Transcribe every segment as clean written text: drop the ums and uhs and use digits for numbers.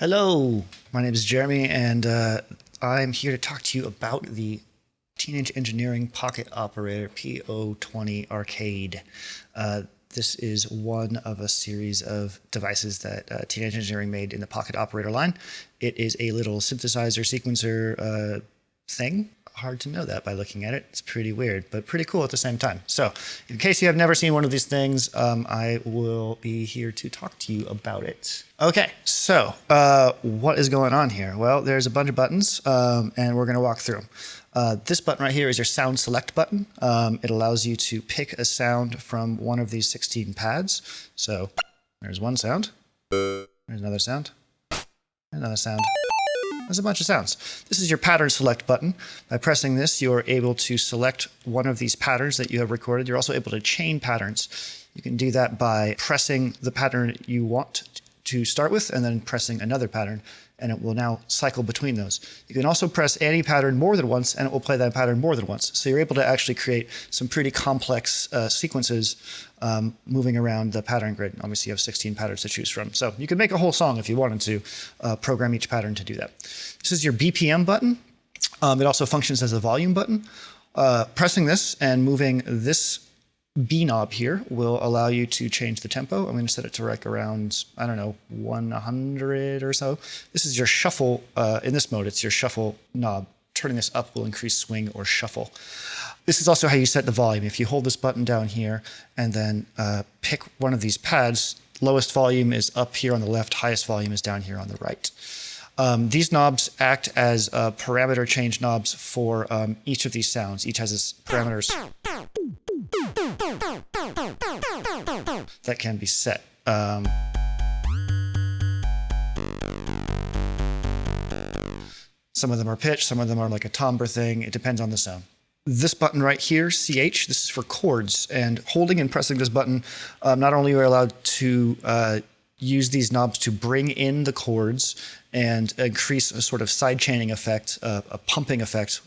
Hello, my name is Jeremy, and I'm here to talk to you about the Teenage Engineering Pocket Operator PO-20 Arcade. This is one of a series of devices that Teenage Engineering made in the Pocket Operator line. It is a little synthesizer sequencer thing. Hard to know that by looking at it. It's pretty weird, but pretty cool at the same time. So in case you have never seen one of these things, I will be here to talk to you about it. Okay, so what is going on here? Well, there's a bunch of buttons, and we're going to walk through them. This button right here is your sound select button. It allows you to pick a sound from one of these 16 pads. So there's one sound, there's another sound, another sound. There's a bunch of sounds. This is your pattern select button. By pressing this, you're able to select one of these patterns that you have recorded. You're also able to chain patterns. You can do that by pressing the pattern you want to start with and then pressing another pattern, and it will now cycle between those. You can also press any pattern more than once, and it will play that pattern more than once. So you're able to actually create some pretty complex sequences moving around the pattern grid. Obviously, you have 16 patterns to choose from. So you could make a whole song if you wanted to program each pattern to do that. This is your BPM button. It also functions as a volume button. Pressing this and moving this B knob here will allow you to change the tempo. I'm going to set it to like around, I don't know, 100 or so. This is your shuffle. In this mode, it's your shuffle knob. Turning this up will increase swing or shuffle. This is also how you set the volume. If you hold this button down here and then pick one of these pads, lowest volume is up here on the left, highest volume is down here on the right. These knobs act as parameter change knobs for each of these sounds. Each has its parameters that can be set. Some of them are pitch, some of them are like a timbre thing. It depends on the sound. This button right here, CH, this is for chords. And holding and pressing this button, not only are you allowed to use these knobs to bring in the chords and increase a sort of side chaining effect, a pumping effect,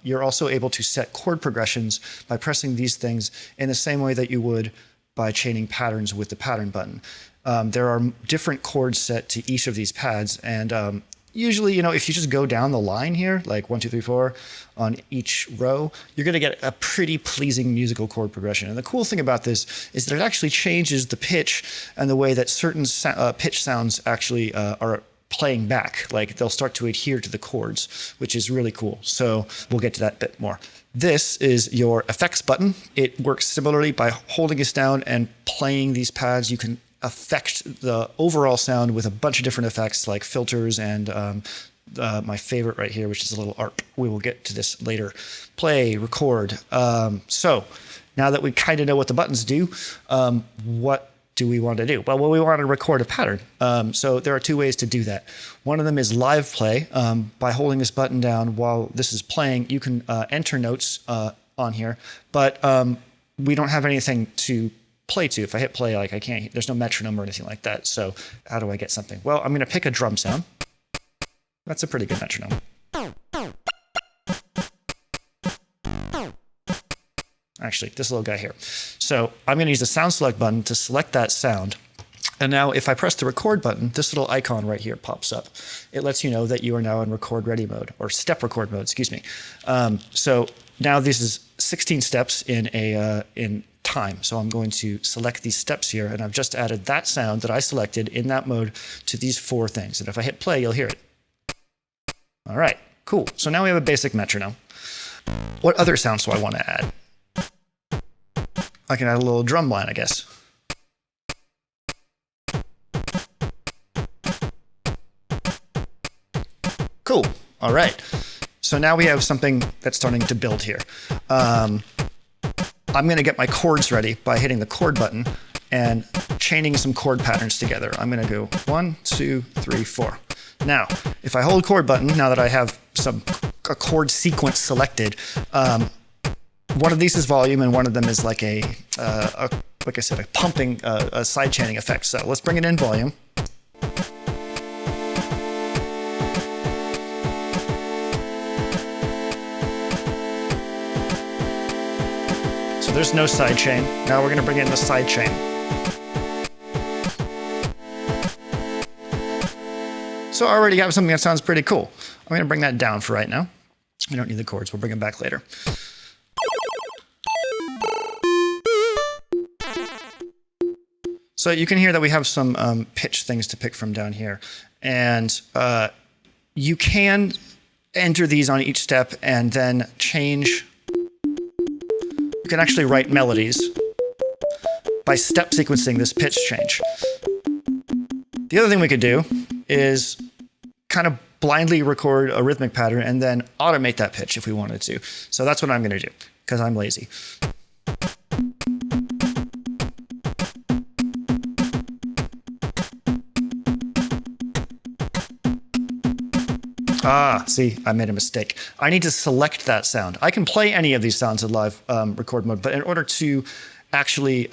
you're also able to set chord progressions by pressing these things in the same way that you would by chaining patterns with the pattern button. There are different chords set to each of these pads, and usually, you know, if you just go down the line here, like 1, 2, 3, 4 on each row, you're going to get a pretty pleasing musical chord progression. And the cool thing about this is that it actually changes the pitch and the way that certain pitch sounds actually are playing back. Like they'll start to adhere to the chords, which is really cool. So we'll get to that bit more. This is your effects button. It works similarly by holding this down and playing these pads. You can affect the overall sound with a bunch of different effects like filters and my favorite right here, which is a little ARP. We will get to this later. Play, record. So now that we kind of know what the buttons do, what do we want to do? Well, we want to record a pattern. So there are two ways to do that. One of them is live play. By holding this button down while this is playing, you can enter notes on here, but we don't have anything to play to. If I hit play, like I can't, there's no metronome or anything like that. So how do I get something? Well, I'm going to pick a drum sound. That's a pretty good metronome. Actually, this little guy here. So I'm going to use the sound select button to select that sound. And now if I press the record button, this little icon right here pops up. It lets you know that you are now in record ready mode, or step record mode, excuse me. So now this is 16 steps in time. So I'm going to select these steps here, and I've just added that sound that I selected in that mode to these four things. And if I hit play, you'll hear it. All right, cool. So now we have a basic metronome. What other sounds do I want to add? I can add a little drum line, I guess. Cool. All right. So now we have something that's starting to build here. I'm going to get my chords ready by hitting the chord button and chaining some chord patterns together. I'm going to go 1, 2, 3, 4. Now, if I hold chord button, now that I have a chord sequence selected, one of these is volume and one of them is like like I said, a pumping, a side chaining effect. So let's bring it in volume. So there's no side chain. Now we're going to bring in the side chain. So I already have something that sounds pretty cool. I'm going to bring that down for right now. We don't need the chords. We'll bring them back later. So you can hear that we have some pitch things to pick from down here. And you can enter these on each step and then change. You can actually write melodies by step sequencing this pitch change. The other thing we could do is kind of blindly record a rhythmic pattern and then automate that pitch if we wanted to. So that's what I'm going to do because I'm lazy. Ah, see, I made a mistake. I need to select that sound. I can play any of these sounds in live record mode, but in order to actually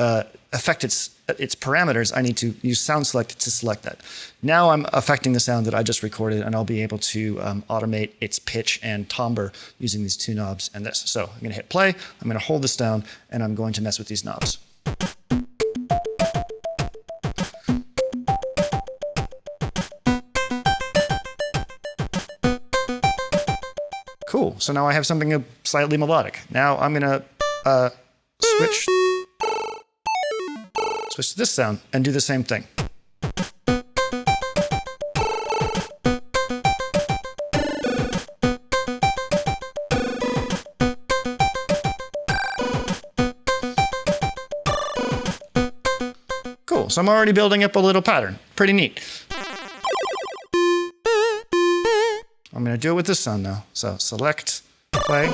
affect its parameters, I need to use sound select to select that. Now I'm affecting the sound that I just recorded, and I'll be able to automate its pitch and timbre using these two knobs and this. So I'm going to hit play, I'm going to hold this down, and I'm going to mess with these knobs. Cool, so now I have something slightly melodic. Now I'm going to switch to this sound and do the same thing. Cool, so I'm already building up a little pattern. Pretty neat. I'm going to do it with this sound now. So select, play.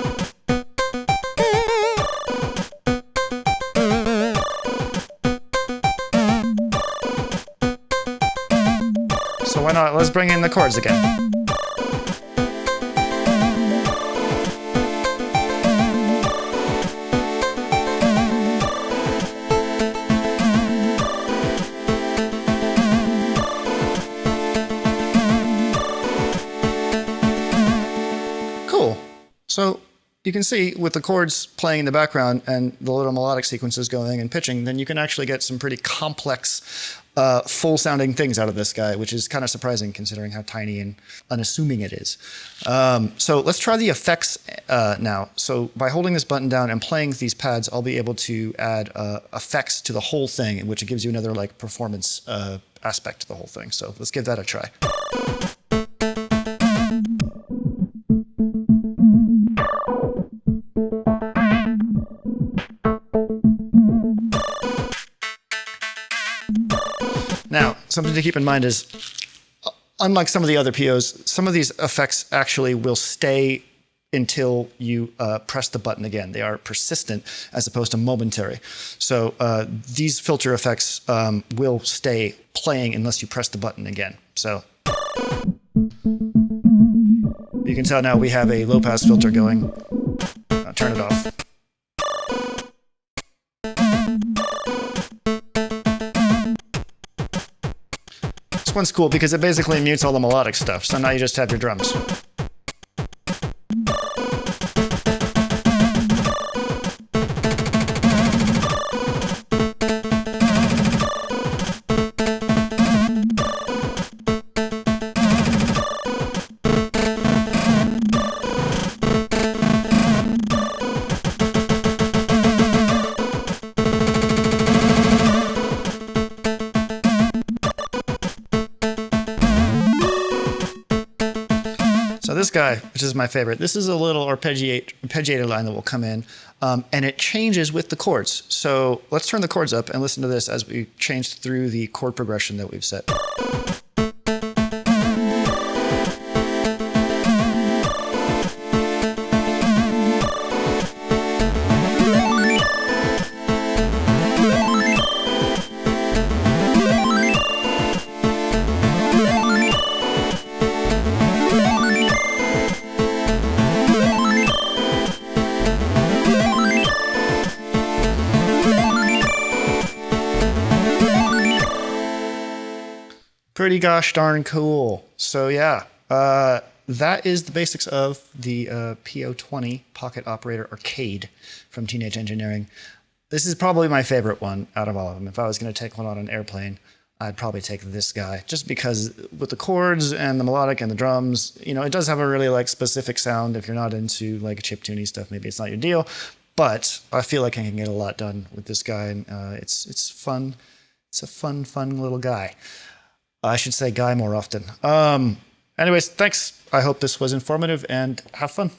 So why not? Let's bring in the chords again. Cool. So you can see with the chords playing in the background and the little melodic sequences going and pitching, then you can actually get some pretty complex, full-sounding things out of this guy, which is kind of surprising considering how tiny and unassuming it is. So let's try the effects now. So by holding this button down and playing these pads, I'll be able to add effects to the whole thing, in which it gives you another like performance aspect to the whole thing. So let's give that a try. Now, something to keep in mind is, unlike some of the other POs, some of these effects actually will stay until you press the button again. They are persistent as opposed to momentary. So these filter effects will stay playing unless you press the button again. So you can tell now we have a low-pass filter going. I'll turn it off. This one's cool because it basically mutes all the melodic stuff, so now you just have your drums. So this guy, which is my favorite, this is a little arpeggiated line that will come in, and it changes with the chords. So let's turn the chords up and listen to this as we change through the chord progression that we've set. Pretty gosh darn cool. So yeah, that is the basics of the PO-20 Pocket Operator Arcade from Teenage Engineering. This is probably my favorite one out of all of them. If I was going to take one on an airplane, I'd probably take this guy just because with the chords and the melodic and the drums, it does have a really like specific sound. If you're not into like chiptune stuff, maybe it's not your deal, but I feel like I can get a lot done with this guy, and it's fun. It's a fun little guy. I should say guy more often. Anyways, thanks. I hope this was informative, and have fun.